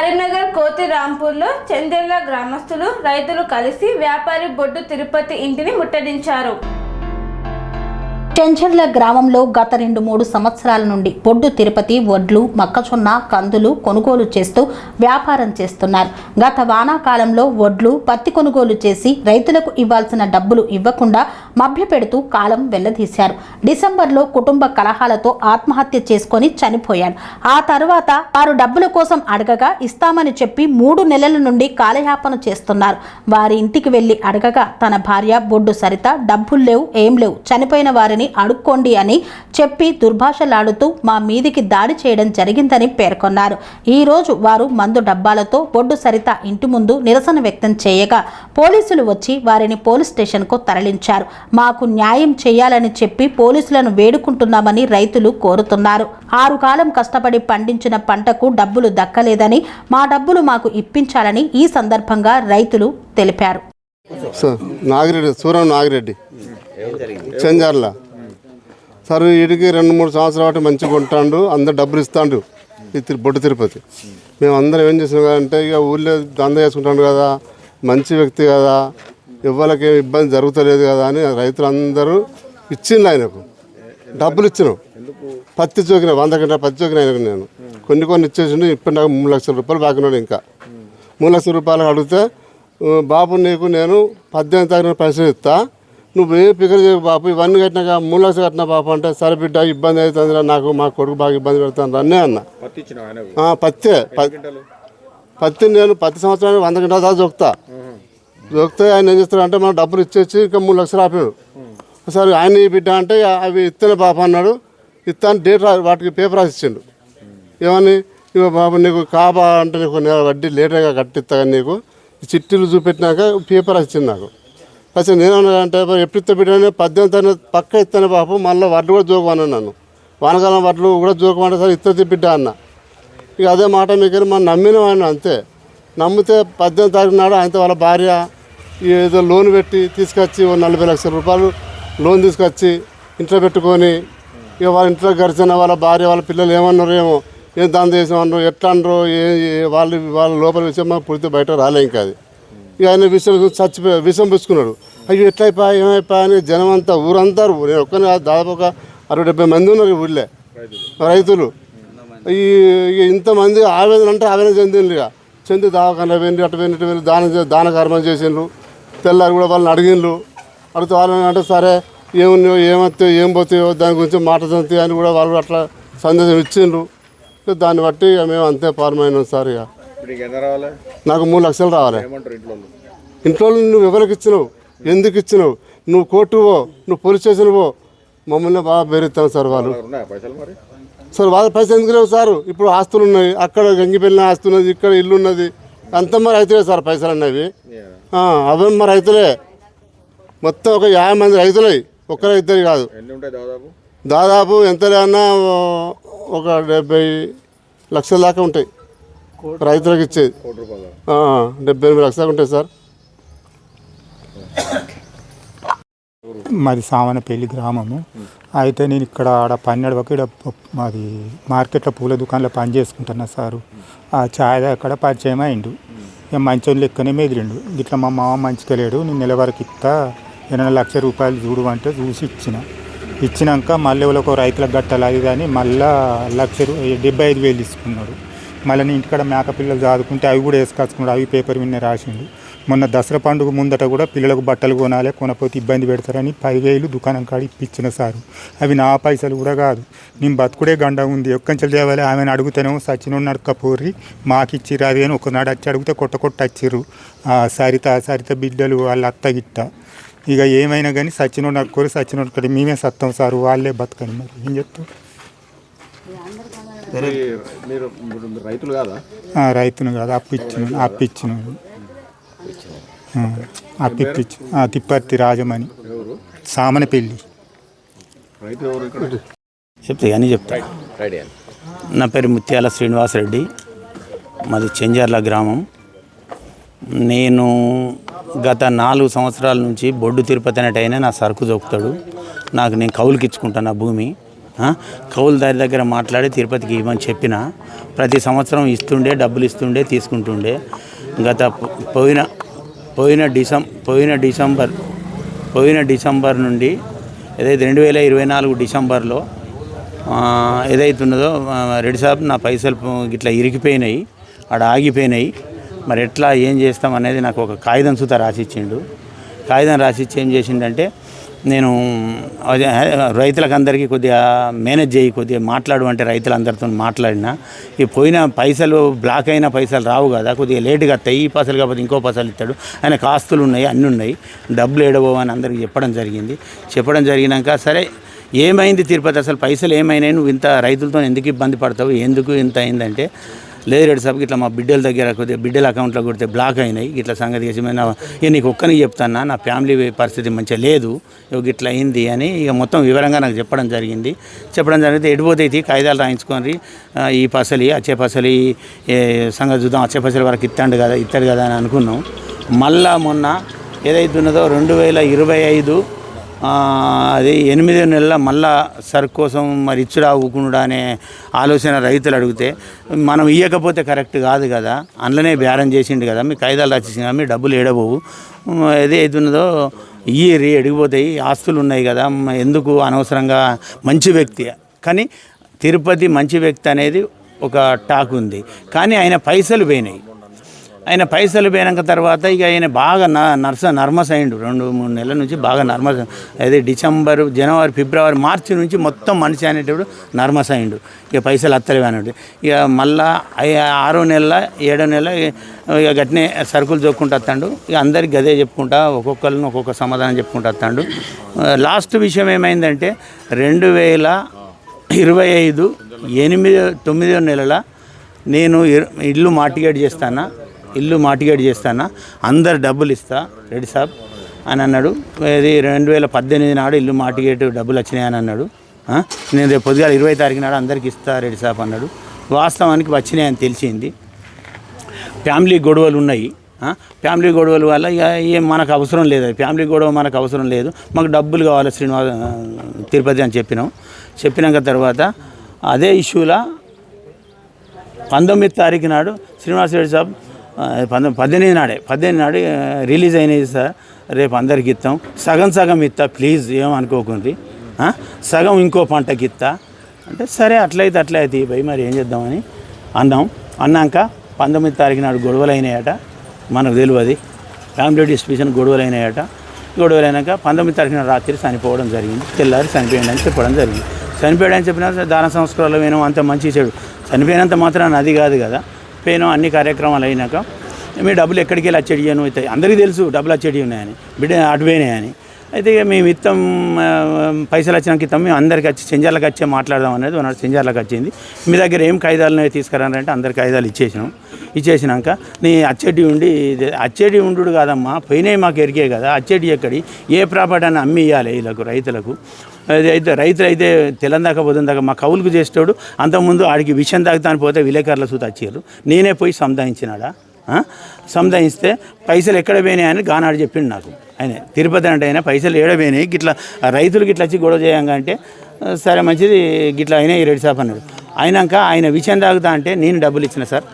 కరీంనగర్ కోతి రాంపూర్లో చెంజర్ల గ్రామస్తులు రైతులు కలిసి వ్యాపారి బొడ్డు తిరుపతి ఇంటిని ముట్టడించారు. చెంచర్ల గ్రామంలో గత 2-3 సంవత్సరాల నుండి బొడ్డు తిరుపతి వడ్లు, మొక్కజొన్న, కందులు కొనుగోలు చేస్తూ వ్యాపారం చేస్తున్నారు. గత వానాకాలంలో వడ్లు, పత్తి కొనుగోలు చేసి రైతులకు ఇవ్వాల్సిన డబ్బులు ఇవ్వకుండా మభ్యపెడుతూ కాలం వెళ్లదీశారు. డిసెంబర్లో కుటుంబ కలహాలతో ఆత్మహత్య చేసుకొని చనిపోయాడు. ఆ తర్వాత వారు డబ్బుల కోసం అడగగా ఇస్తామని చెప్పి 3 నెలల నుండి కాలయాపన చేస్తున్నారు. వారి ఇంటికి వెళ్లి అడగగా తన భార్య బొడ్డు సరిత డబ్బులు లేవు, ఏం లేవు, చనిపోయిన వారిని అడుక్కోండి అని చెప్పి దుర్భాషలాడుతూ మా మీదికి దాడి చేయడం జరిగిందని పేర్కొన్నారు. ఈ రోజు వారు మందు డబ్బాలతో బొడ్డు సరిత ఇంటి ముందు నిరసన వ్యక్తం చేయగా పోలీసులు వచ్చి వారిని పోలీస్ స్టేషన్కు తరలించారు. మాకు న్యాయం చేయాలని చెప్పి పోలీసులను వేడుకుంటున్నామని రైతులు కోరుతున్నారు. 6 కాలం కష్టపడి పండించిన పంటకు డబ్బులు దక్కలేదని మా డబ్బులు మాకు ఇప్పించాలని ఈ సందర్భంగా రైతులు తెలిపారు. నాగిరెడ్డి చెంజర్ల సార్, వీడికి 2-3 సంవత్సరాలు మంచిగా ఉంటాడు, అందరు డబ్బులు ఇస్తాడు బొడ్డు తిరుపతి. మేము అందరం ఏం చేసినాం అంటే ఇక ఊళ్ళో దంద చేసుకుంటాడు కదా, మంచి వ్యక్తి కదా, ఎవరికి ఏమి ఇబ్బంది జరుగుతలేదు కదా అని రైతులందరూ ఇచ్చిండు ఆయనకు డబ్బులు ఇచ్చినాం. పత్తి చోకిన 100 గంటల పత్తి చోకిన ఆయనకు నేను కొన్ని ఇచ్చేసిండు. ఇప్పుడు నాకు 3 లక్షల రూపాయలు బాకినాడు. ఇంకా 3 లక్షల రూపాయలు అడిగితే బాబు నీకు నేను 18 తారీఖున పైసలు ఇస్తా, నువ్వు ఏ ఫిగర్ చేయకు బాబు, ఇవన్నీ కట్టినాక 3 లక్షలు కట్టినా బాబు అంటే సరే బిడ్డ ఇబ్బంది అవుతుంది నాకు, మా కొడుకు బాగా ఇబ్బంది పెడతాను అన్నీ అన్న. పత్తి నేను 10 సంవత్సరానికి 100 గంటల దాకా జోక్తే ఆయన ఏం చేస్తాడు అంటే మనం డబ్బులు ఇచ్చేసి ఇంకా 3 లక్షలు ఆపాడు. సరే ఆయన బిడ్డ అంటే అవి ఇస్తేనే బాబు అన్నాడు. ఇస్తాను డేట్ వాటికి పేపర్ రాసి ఇచ్చిండు. ఏమని ఇక బాబు నీకు కాబా అంటే నీకు వడ్డీ లేటర్గా కట్టిస్తా కానీ నీకు చిట్టీలు చూపెట్టినాక పేపర్ రాసి ఇచ్చింది నాకు. అసలు నేనేమన్నా అంటే ఎప్పుడు ఇస్తా బిడ్డ 18 పక్క ఇస్తానే బాబు, మళ్ళీ వడ్లు కూడా జోకమన్నాను. నన్ను వానకాలం వడ్లు కూడా జోకమంటే సరే ఇస్తుంది బిడ్డ అన్న. ఇక అదే మాట మీకు మనం నమ్మిన ఆయన అంతే. నమ్మితే 18 తారీఖు నాడు ఆయనతో వాళ్ళ భార్య ఏదో లోన్ పెట్టి తీసుకొచ్చి 40 లక్షల రూపాయలు లోన్ తీసుకొచ్చి ఇంట్లో పెట్టుకొని ఇక వాళ్ళ ఇంట్లో గడిచిన వాళ్ళ భార్య వాళ్ళ పిల్లలు ఏమన్నారు, ఏమో ఏం దాని చేసామన్నారు, ఎట్లా అన్నారు, వాళ్ళ లోపల విషయం మాకు పూర్తి బయట రాలే. ఇంకా అది ఇక ఆయన విషయం విషం పుచ్చుకున్నాడు. అయ్యో ఎట్లయిపోయా ఏమైపోయా అని జనం అంతా ఊరంతా, నేను ఒక్కనే దాదాపు ఒక 60-70 మంది ఉన్నారు ఊళ్ళే రైతులు. ఇంతమంది ఆవేదన అంటే ఆవేదన చెందిండ్రు. ఇక చెంది దావకాన వెళ్ళి అటు వెళ్ళి ఇటు వెళ్ళి దాన కర్మం చేసిండ్రు. తెల్లారి కూడా వాళ్ళని అడిగిండ్రు. అడిగితే వాళ్ళని అంటే సరే ఏమున్నాయో ఏమవుతాయో ఏం పోతాయో దాని గురించి మాట తంతాయి అని కూడా వాళ్ళు అట్లా సందేశం ఇచ్చిండ్రు. దాన్ని బట్టి ఇక మేము అంతే ఫార్మైనాం సార్. ఇక నాకు 3 లక్షలు రావాలి. ఇంట్లో నువ్వు ఎవరికి ఇచ్చినావు, ఎందుకు ఇచ్చినావు, నువ్వు కోర్టు పో, నువ్వు పోలీస్ స్టేషన్ పో, మమ్మల్ని బాగా బెదిరిస్తాను సార్ వాళ్ళు. సార్ వాళ్ళ పైసలు ఎందుకు లేవు సార్? ఇప్పుడు ఆస్తులు ఉన్నాయి, అక్కడ గంగిపెళ్ళిన ఆస్తి ఉన్నది, ఇక్కడ ఇల్లు ఉన్నది, అంతా మరి రైతులే సార్ పైసలు అన్నవి. అవి మరి రైతులే మొత్తం ఒక 50 మంది రైతులే, ఒక్కరు ఇద్దరు కాదు. దాదాపు ఎంత లేదన్నా ఒక 70 లక్షల దాకా ఉంటాయి రైతులకు ఇచ్చేది. 78 లక్షలు ఉంటాయి సార్. మాది సామనపల్లి గ్రామము. అయితే నేను ఇక్కడ ఆడ 12 ఇక్కడ మాది మార్కెట్లో పూల దుకాణంలో పని చేసుకుంటున్నా సారు. ఆ ఛాయ్ అక్కడ పరిచయం అయిండు. ఇక మంచోని లెక్కనే మెదిరిండు. ఇట్లా మా మామ మంచిగా లేడు, నేను నెల వరకు ఇస్తా 8 లక్షల రూపాయలు చూడు అంటే చూసి ఇచ్చినాక మళ్ళీ ఒక రైతులకు గట్టాలి అది కానీ మళ్ళీ 1,75,000 తీసుకున్నాడు. మళ్ళీ నేను ఇంటికాడ మేక పిల్లలు చదువుకుంటే అవి కూడా వేసుకొచ్చుకున్నాడు. అవి పేపర్ విన్నే రాసిండు. మొన్న దసరా పండుగ ముందట కూడా పిల్లలకు బట్టలు కొనాలి, కొనపోతే ఇబ్బంది పెడతారని 10,000 దుకాణం కాడ ఇప్పించిన సారు. అవి నా పైసలు కూడా కాదు, నేను బతుకుడే గండ ఉంది, ఒక్కంచెలు తేవాలి. ఆమెను అడుగుతానేమో సచిన్ నడకపోర్రి మాకు ఇచ్చిర్రు అది అని ఒకనాడు వచ్చి అడిగితే కొట్ట వచ్చిర్రు. సరిత బిడ్డలు వాళ్ళ అత్త గిట్ట. ఇక ఏమైనా కానీ సచిన్ నడుకోరు, సచిన్ నడుకోరు, మేమే సత్తాం సారు, వాళ్ళే బతకని. మరి ఏం చెప్తాం? రైతును కాదు, అప్పిచ్చిన తిప్పర్తి రాజమణి సామనపల్లి. చెప్తా. నా పేరు ముత్యాల శ్రీనివాసరెడ్డి, మాది చెంజర్ల గ్రామం. నేను గత 4 సంవత్సరాల నుంచి బొడ్డు తిరుపతి అనేటైనా నా సరుకు దొక్కుతాడు. నేను కౌలుకి ఇచ్చుకుంటాను నా భూమి. కౌలుదారి దగ్గర మాట్లాడి తిరుపతికి ఇవ్వమని చెప్పిన ప్రతి సంవత్సరం ఇస్తుండే, డబ్బులు ఇస్తుండే, తీసుకుంటుండే. గత పోయిన డిసెంబర్ నుండి ఏదైతే 2024 డిసెంబర్లో ఏదైతున్నదో రెడ్డి సాబ్ నా పైసలు ఇట్లా ఇరిగిపోయినాయి, ఆడ ఆగిపోయినాయి, మరి ఎట్లా ఏం చేస్తాం అనేది నాకు ఒక కాగితం సుతా రాసిచ్చిండు. కాగితం రాసిచ్చి ఏం చేసిండంటే, నేను రైతులకు అందరికీ కొద్దిగా మేనేజ్ చేయి, కొద్దిగా మాట్లాడు అంటే రైతులందరితో మాట్లాడినా, ఈ పోయిన పైసలు బ్లాక్ అయిన పైసలు రావు కదా, కొద్దిగా లేటుగా వస్తాయి, ఈ పైసలు కాకపోతే ఇంకో పైసలు ఇస్తాడు, ఆయనకు ఆస్తులు ఉన్నాయి, అన్నీ ఉన్నాయి, డబ్బులు ఏడబోవని అందరికీ చెప్పడం జరిగినాక సరే ఏమైంది తిరుపతి, అసలు పైసలు ఏమైనాయి, నువ్వు ఇంత రైతులతో ఎందుకు ఇబ్బంది పడతావు, ఎందుకు ఇంత అయిందంటే, లేదు రెడ్డి సాబ్కి ఇట్లా మా బిడ్డల దగ్గర కొద్దిగా బిడ్డల అకౌంట్లో కొడితే బ్లాక్ అయినాయి, ఇట్లా సంగతి చేసి నీకు ఒక్కరికి చెప్తానా, నా ఫ్యామిలీ పరిస్థితి మంచిగా లేదు, ఇట్లా అయింది అని ఇక మొత్తం వివరంగా నాకు చెప్పడం జరిగితే ఎడిపోతే కాగితాలు రాయించుకొని ఈ పసలి వచ్చే పసలి సంగతి చూద్దాం, వచ్చే పసలి వరకు ఇస్తాడు కదా అని అనుకున్నాం. మళ్ళా మొన్న ఏదైతున్నదో 2025 అది 8 నెలల మళ్ళా సరుకు కోసం మరి ఇచ్చుడా ఊకునుడా అనే ఆలోచన రైతులు అడిగితే, మనం ఇవ్వకపోతే కరెక్ట్ కాదు కదా, అందులోనే బేరం చేసిండు కదా, మీ కాగితాలు రాసేసింది కదా, మీ డబ్బులు ఏడబోవు, ఏది అవుతున్నదో ఇయ్యి ఎడిగిపోతాయి, ఆస్తులు ఉన్నాయి కదా, ఎందుకు అనవసరంగా. మంచి వ్యక్తి, కానీ తిరుపతి మంచి వ్యక్తి అనేది ఒక టాక్ ఉంది, కానీ ఆయన పైసలు పోయినాయి. ఆయన పైసలు పోయినాక తర్వాత ఇక ఆయన బాగా నర్మస్ అయ్యిండు. 2-3 నెలల నుంచి బాగా నర్మస్, అదే డిసెంబర్, జనవరి, ఫిబ్రవరి, మార్చి నుంచి మొత్తం మనిషి అనేటప్పుడు నర్మస్ అయ్యిండు. ఇక పైసలు అత్తలేవు అన్నట్టు. ఇక మళ్ళా 6వ నెల 7వ నెల ఇక గట్నే సరుకులు చొక్కుంటూ వస్తాడు. ఇక అందరికి గదే చెప్పుకుంటా ఒక్కొక్కరిని ఒక్కొక్క సమాధానం చెప్పుకుంటూ వస్తాడు. లాస్ట్ విషయం ఏమైందంటే 2025 8-9వ నెలల నేను ఇల్లు మార్టిగేట్ చేస్తానా, అందరు డబ్బులు ఇస్తా రెడ్డి సాబ్ అని అన్నాడు. ఇది 2018 నాడు ఇల్లు మార్టిగేట్ డబ్బులు వచ్చినాయని అన్నాడు. నేను రేపు పొద్దుగాల 20వ తారీఖు నాడు అందరికి ఇస్తా రెడ్డి సాబ్ అన్నాడు. వాస్తవానికి వచ్చినాయని తెలిసింది. ఫ్యామిలీ గొడవలు ఉన్నాయి. ఫ్యామిలీ గొడవల వల్ల ఇక ఏం మనకు అవసరం లేదు, ఫ్యామిలీ గొడవ మనకు అవసరం లేదు, మాకు డబ్బులు కావాలి తిరుపతి అని చెప్పినాక తర్వాత అదే ఇష్యూలా 19వ తారీఖు నాడు శ్రీనివాస్ రెడ్డి సాబ్ 18 నాడు రిలీజ్ అయినాయి సార్, రేపు అందరికి ఇస్తాం, సగం ఇస్తా ప్లీజ్ ఏమనుకోకుంది, సగం ఇంకో పంటకి ఇస్తా అంటే, సరే అట్లయితే భయ్ మరి ఏం చేద్దామని అన్నాక 19వ తారీఖు నాడు గొడవలు అయినాయట, మనకు తెలియదు ఫ్యామిలీ డిస్ప్యూషన్ గొడవలు అయినాయట. గొడవలైనాక 19వ తారీఖు నాడు రాత్రి చనిపోవడం జరిగింది. తెల్లారి చనిపోయింది అని చెప్పడం జరిగింది. చనిపోయాడని చెప్పినా దాన సంస్కారాలు పోయినాం, అంత మంచి చెడు చనిపోయినంత మాత్రం అది కాదు కదా, పోయినాం అన్ని కార్యక్రమాలు అయినాక మీ డబ్బులు ఎక్కడికి వెళ్ళి అచ్చేడియను అవుతాయి, అందరికీ తెలుసు డబ్బులు అచ్చేడి ఉన్నాయని, బిడ్డ అటు పోయినాయని. అయితే ఇక మేము ఇస్తాం, పైసలు వచ్చినాక ఇస్తాం, మేము అందరికి వచ్చి చెంజర్లకు వచ్చే మాట్లాడదాం అనేది ఒకనాడు చెంజర్లకు వచ్చింది. మీ దగ్గర ఏం కాగితాలు తీసుకురారంటే అందరి కాగితాలు ఇచ్చేసినాక నీ అచ్చేటి ఉండు కాదమ్మా, పోయినాయి మాకు ఎరికే కదా, అచ్చేటి ఎక్కడి ఏ ప్రాపర్టీ అని అమ్మి ఇవ్వాలి వీళ్ళకు రైతులకు. అయితే రైతులు తెలందాక పోతుందాక మా కౌలుకు చేసేటోడు అంతకుముందు ఆడికి విషయం తాగుతాను పోతే విలేకరుల సూత వచ్చారు, నేనే పోయి సంధాయిస్తే పైసలు ఎక్కడ పోయినాయని గానాడు చెప్పిండు నాకు. ఆయన తిరుపతి అంటే ఆయన పైసలు ఏడపోయినాయి గిట్లా రైతులు గిట్లా వచ్చి గొడవ చేయంగా అంటే, సరే మంచిది గిట్లా అయినాయి రెడ్డి సాబ్ అన్నాడు. అయినాక ఆయన విషయం తాగుతా అంటే నేను డబ్బులు ఇచ్చిన సార్,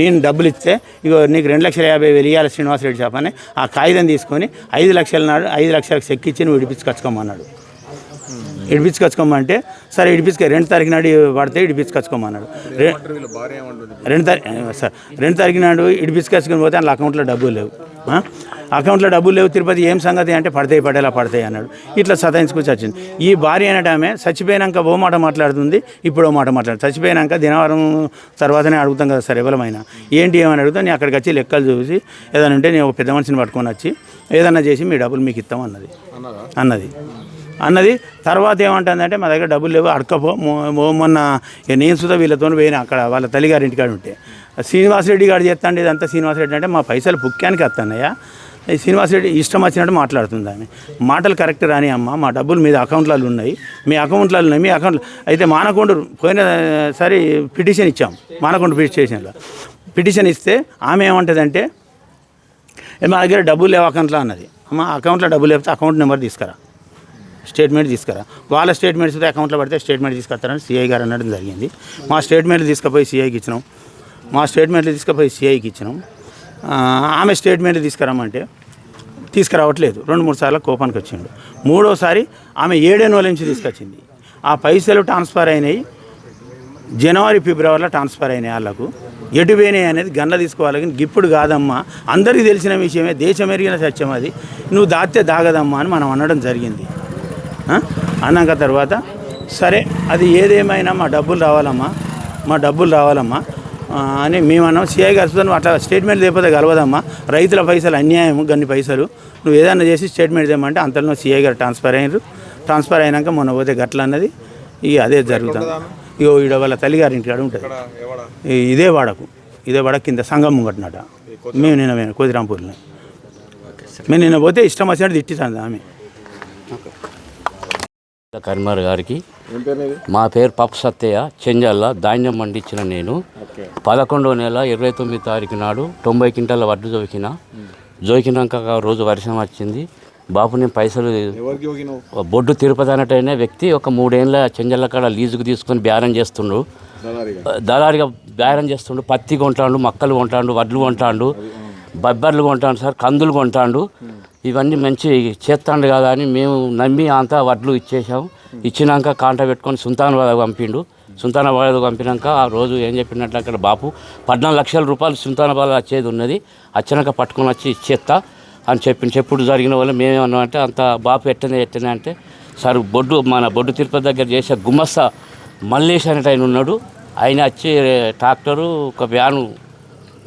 నేను డబ్బులు ఇస్తే ఇగో నీకు 2,50,000 ఇవ్వాలి శ్రీనివాస్ రెడ్డి సాబ్ అని ఆ కాగితం తీసుకొని 5 లక్షల నాడు 5 లక్షలకు చెక్ ఇచ్చి నువ్వు ఇడిపించుకొచ్చుకోమన్నాడు. ఇడిపించుకొచ్చుకోమంటే సరే 2 తారీఖు నాడు పడితే ఇడిపించుకొచ్చుకోమన్నాడు. 2 తారీఖు నాడు ఇడిపించుకొచ్చుకొని పోతే అందులో అకౌంట్లో డబ్బులు లేవు. తిరుపతి ఏం సంగతి అంటే పడతాయి అన్నాడు. ఇట్లా సతాయించుకొచ్చి వచ్చింది. ఈ భార్య అనట ఆమె చచ్చిపోయినాక ఓ మాట మాట్లాడుతుంది, ఇప్పుడు ఓ మాట మాట్లాడుతుంది. చచ్చిపోయినాక దినవారం తర్వాతనే అడుగుతాం కదా సార్ ఎవరమైనా, ఏంటి ఏమని అడుగుతా, నేను అక్కడికి వచ్చి లెక్కలు చూసి ఏదైనా ఉంటే నేను ఒక పెద్ద మనిషిని పట్టుకొని వచ్చి ఏదన్నా చేసి మీ డబ్బులు మీకు ఇస్తాం అన్నది. తర్వాత ఏమంటుందంటే మా దగ్గర డబ్బులు లేవు, అడకపో. మొన్న నేను సుధా వీళ్ళతో పోయినా అక్కడ వాళ్ళ తల్లిగారి ఇంటికాడ ఉంటే శ్రీనివాసరెడ్డి గారు చేస్తాండి ఇదంతా. శ్రీనివాసరెడ్డి అంటే మా పైసలు పుక్యానికి వస్తున్నాయా, శ్రీనివాసరెడ్డి ఇష్టం వచ్చినట్టు మాట్లాడుతుంది. ఆమె మాటలు కరెక్ట్ రాని అమ్మ, మా డబ్బులు మీద అకౌంట్లలో ఉన్నాయి, మీ అకౌంట్లో అయితే మానకొండ పోయినసారి పిటిషన్ ఇచ్చాం, మానకొండ పిటిషన్ ఇస్తే ఆమె ఏమంటుందంటే మా దగ్గర డబ్బులు లేవు అకౌంట్లో అన్నది. అమ్మ అకౌంట్లో డబ్బులు లేకపోతే అకౌంట్ నెంబర్ తీసుకురా, స్టేట్మెంట్ తీసుకురా, వాళ్ళ స్టేట్మెంట్స్ అకౌంట్లో పడితే స్టేట్మెంట్ తీసుకొస్తారని సిఐ గారు అనడం జరిగింది. మా స్టేట్మెంట్లు తీసుకుపోయి సిఐకి ఇచ్చినాం. ఆమె స్టేట్మెంట్లు తీసుకురమ్మంటే తీసుకురావట్లేదు. 2-3 సార్లు కోపానికి వచ్చిండు. 3వసారి ఆమె 7 నెలల నుంచి తీసుకొచ్చింది. ఆ పైసలు ట్రాన్స్ఫర్ అయినాయి, జనవరి ఫిబ్రవరిలో ట్రాన్స్ఫర్ అయినాయి. వాళ్ళకు ఎటు పోయినాయి అనేది గండ్ల తీసుకోవాలి, కానీ ఇప్పుడు కాదమ్మా, అందరికీ తెలిసిన విషయమే, దేశం ఎరిగిన సత్యం అది, నువ్వు దాస్తే దాగదమ్మా అని మనం అనడం జరిగింది. అన్నాక తర్వాత సరే అది ఏదేమైనా మా డబ్బులు రావాలమ్మా అని మేము అన్నాం. సిఐ గారితో నువ్వు అట్లా స్టేట్మెంట్ లేకపోతే కలవదమ్మా, రైతుల పైసలు అన్యాయం, గన్ని పైసలు నువ్వు ఏదన్నా చేసి స్టేట్మెంట్ చేయమంటే అంతలో సిఐ గారు ట్రాన్స్ఫర్ అయినాక మొన్న పోతే గట్ల అన్నది. ఇక అదే జరుగుతుంది. ఇగో ఈడ వాళ్ళ తల్లిగారి ఇంటి కాడ ఉంటుంది, ఇదే వాడ కింద సంఘం ముంగట్నట. మేము నిన్న కోదిరాంపూర్లో మేము నిన్న పోతే ఇష్టం వచ్చినట్టు తిట్టింది ఆమె. కరీంనగర్ గారికి మా పేరు పప్పు సత్తయ్య, చెంజల్ల ధాన్యం పండించిన నేను 11వ నెల 29వ తారీఖు నాడు 90 క్వింటాల వడ్లు జోకినాక రోజు వర్షం వచ్చింది. బాపు నేను పైసలు బొడ్డు తిరుపతి అనేటైన వ్యక్తి ఒక 3 ఏళ్ళ చెంజల్ల కాడ లీజుకు తీసుకొని దళారిగా బేరం చేస్తుండు. పత్తి కొంటాడు, మక్కలు కొంటాడు, వడ్లు కొంటాడు, బొబ్బర్లు కొంటాడు సార్, కందులు కొంటాడు. ఇవన్నీ మంచి చేస్తాడు కదా అని మేము నమ్మి అంతా వడ్లు ఇచ్చేసాము. ఇచ్చినాక కాంట పెట్టుకొని సుల్తానాబాద్ పంపినాక ఆ రోజు ఏం చెప్పినట్లు అక్కడ బాపు 14 లక్షల రూపాయలు సుల్తానాబాద్ వచ్చేది ఉన్నది, వచ్చినాక పట్టుకొని వచ్చి ఇచ్చేస్తా అని చెప్పుడు జరిగిన వల్ల మేమేమన్నామంటే అంత బాపు ఎట్టనే అంటే సార్ మన బొడ్డు తిరుపతి దగ్గర చేసే గుమస్తా మల్లేష్ అనేట ఆయన ఉన్నాడు. ఆయన వచ్చి ట్రాక్టరు ఒక వ్యాను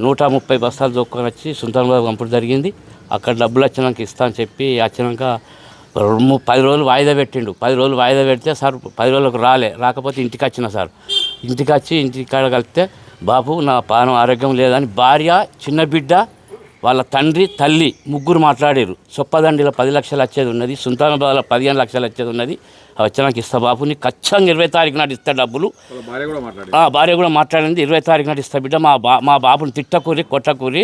130 బస్తాలు దొక్కొని వచ్చి సుల్తానాబాద్ పంపడం జరిగింది. అక్కడ డబ్బులు వచ్చినాక ఇస్తా అని చెప్పి వచ్చినాక 10 రోజులు వాయిదా పెట్టిండు. 10 రోజులు వాయిదా పెడితే సార్ 10 రోజులకు రాకపోతే ఇంటికి వచ్చిన సార్. ఇంటికాడ కలిపితే బాపు నా పానం ఆరోగ్యం లేదని భార్య, చిన్న బిడ్డ, వాళ్ళ తండ్రి, తల్లి ముగ్గురు మాట్లాడారు. చొప్పదండిలో 10 లక్షలు వచ్చేది ఉన్నది, సుల్తానాబాద్లో 15 లక్షలు వచ్చేది ఉన్నది. వచ్చినాక ఇస్తా బాపు, నీకు ఖచ్చితంగా 20 తారీఖు నాడు ఇస్తా డబ్బులు. భార్య కూడా మాట్లాడింది, 20 తారీఖు నాడు ఇస్తా బిడ్డ, మా బాపుని తిట్టకూరి కొట్టకూరి,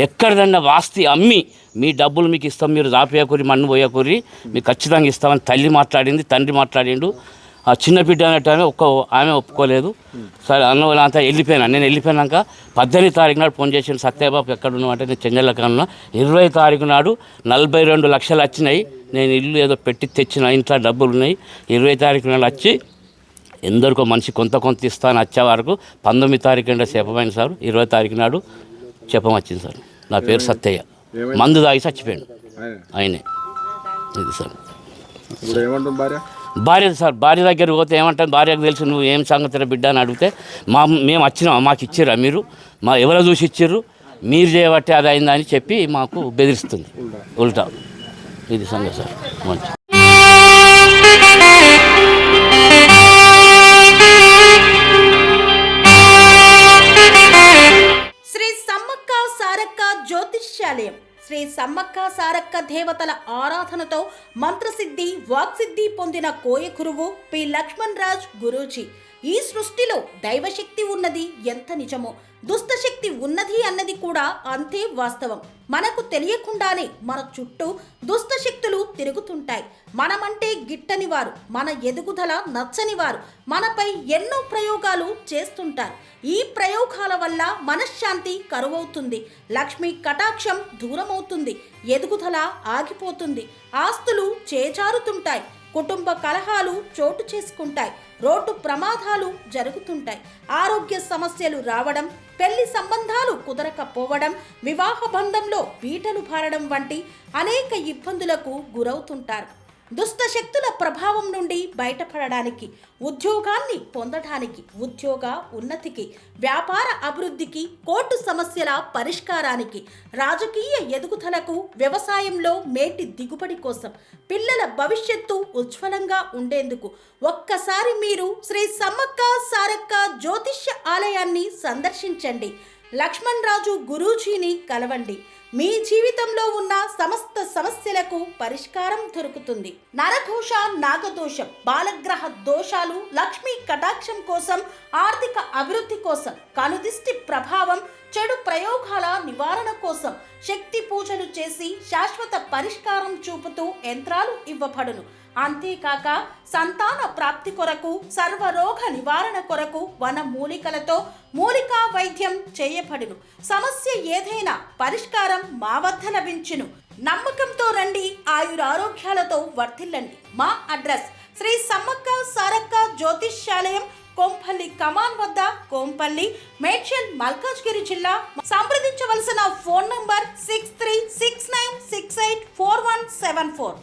ఎక్కడిదన్నా వాస్తి అమ్మి మీ డబ్బులు మీకు ఇస్తాం, మీరు దాపేయకూరి మన్ను పోయకూరి, మీకు ఖచ్చితంగా ఇస్తామని తల్లి మాట్లాడింది, తండ్రి మాట్లాడిండు. ఆ చిన్న బిడ్డ అనేట ఆమె ఒప్పుకోలేదు. సరే అన్న వాళ్ళంతా నేను వెళ్ళిపోయినాక 18 తారీఖు నాడు ఫోన్ చేసిన సత్యబాబు ఎక్కడ ఉన్నామంటే నేను చెంజల్ల కన్నా 20 తారీఖు నాడు 42 లక్షలు వచ్చినాయి, నేను ఇల్లు ఏదో పెట్టి తెచ్చిన, ఇంట్లో డబ్బులు ఉన్నాయి, 20 తారీఖు నాడు వచ్చి ఎందరికో మనిషి కొంత ఇస్తాను వచ్చే వరకు 19 తారీఖు అంటే చెప్పమైంది సార్. 20 తారీఖు నాడు చెప్పం వచ్చింది సార్. నా పేరు సత్తయ్య, మందు తాగి చచ్చిపోయాడు ఆయనే. ఇది సార్ భార్య సార్, భార్య దగ్గర పోతే ఏమంటారు, భార్యకు తెలుసు నువ్వు ఏం సంగతి బిడ్డ అని అడిగితే మేము వచ్చినాం, మాకు ఇచ్చిర్రా, మీరు ఎవరో చూసి ఇచ్చిర్రు, మీరు చేయబట్టే అది అయిందా అని చెప్పి మాకు బెదిరిస్తుంది ఉల్టా. ఇది సంగతి సార్. మంచి శ్రీ సమ్మక్క సారక్క జ్యోతిష్యాలయం శ్రీ సమ్మక్క సారక్క దేవతల ఆరాధనతో మంత్రసిద్ధి, వాక్సిద్ధి పొందిన కోయ గురువు పి లక్ష్మణ్ రాజ్ గురూజీ. ఈ సృష్టిలో దైవశక్తి ఉన్నది ఎంత నిజమో, దుష్టశక్తి ఉన్నది అన్నది కూడా అంతే వాస్తవం. మనకు తెలియకుండానే మన చుట్టూ దుష్టశక్తులు తిరుగుతుంటాయి. మనమంటే గిట్టని వారు, మన ఎదుగుదల నచ్చని వారు మనపై ఎన్నో ప్రయోగాలు చేస్తుంటారు. ఈ ప్రయోగాల వల్ల మనశ్శాంతి కరువవుతుంది, లక్ష్మీ కటాక్షం దూరమవుతుంది, ఎదుగుదల ఆగిపోతుంది, ఆస్తులు చేజారుతుంటాయి, కుటుంబ కలహాలు చోటు చేసుకుంటాయి, రోడ్డు ప్రమాదాలు జరుగుతుంటాయి, ఆరోగ్య సమస్యలు రావడం, పెళ్లి సంబంధాలు కుదరకపోవడం, వివాహ బంధంలో బీటలు భారడం వంటి అనేక ఇబ్బందులకు గురవుతుంటారు. దుష్ట శక్తుల ప్రభావం నుండి బయటపడడానికి, ఉద్యోగాన్ని పొందడానికి, ఉద్యోగ ఉన్నతికి, వ్యాపార అభివృద్ధికి, కోర్టు సమస్యల పరిష్కారానికి, రాజకీయ ఎదుగుదలకు, వ్యవసాయంలో మేటి దిగుబడి కోసం, పిల్లల భవిష్యత్తు ఉజ్వలంగా ఉండేందుకు ఒక్కసారి మీరు శ్రీ సమ్మక్క సారక్క జ్యోతిష్య ఆలయాన్ని సందర్శించండి. లక్ష్మణ్ రాజు గురూజీని కలవండి. మీ జీవితంలో ఉన్న సమస్త సమస్యలకు పరిష్కారం దొరుకుతుంది. నరఘోష, నాగదోషం, బాలగ్రహ దోషాలు, లక్ష్మీ కటాక్షం కోసం, ఆర్థిక అభివృద్ధి కోసం, కనుదిష్టి ప్రభావం, చెడు ప్రయోగాల నివారణ కోసం శక్తి పూజలు చేసి శాశ్వత పరిష్కారం చూపుతూ యంత్రాలు ఇవ్వబడును. అంతేకాక సంతాన ప్రాప్తి కొరకు, సర్వరోగ నివారణ కొరకు వన మూలికలతో మూలికా వైద్యం చేయబడును. సమస్య ఏదైనా పరిష్కారం మా వద్ద లభించును. నమ్మకంతో రండి, ఆయురారోగ్యాలతో వర్ధిల్లండి. మా అడ్రస్ శ్రీ సమ్మక్క సారక్క జ్యోతిష్యాలయం, కోంపల్లి కమాన్ వద్ద, కోంపల్లి, మేడ్చల్, మల్కాజ్గిరి జిల్లా. సంప్రదించవలసిన ఫోన్ నంబర్ 6369684174.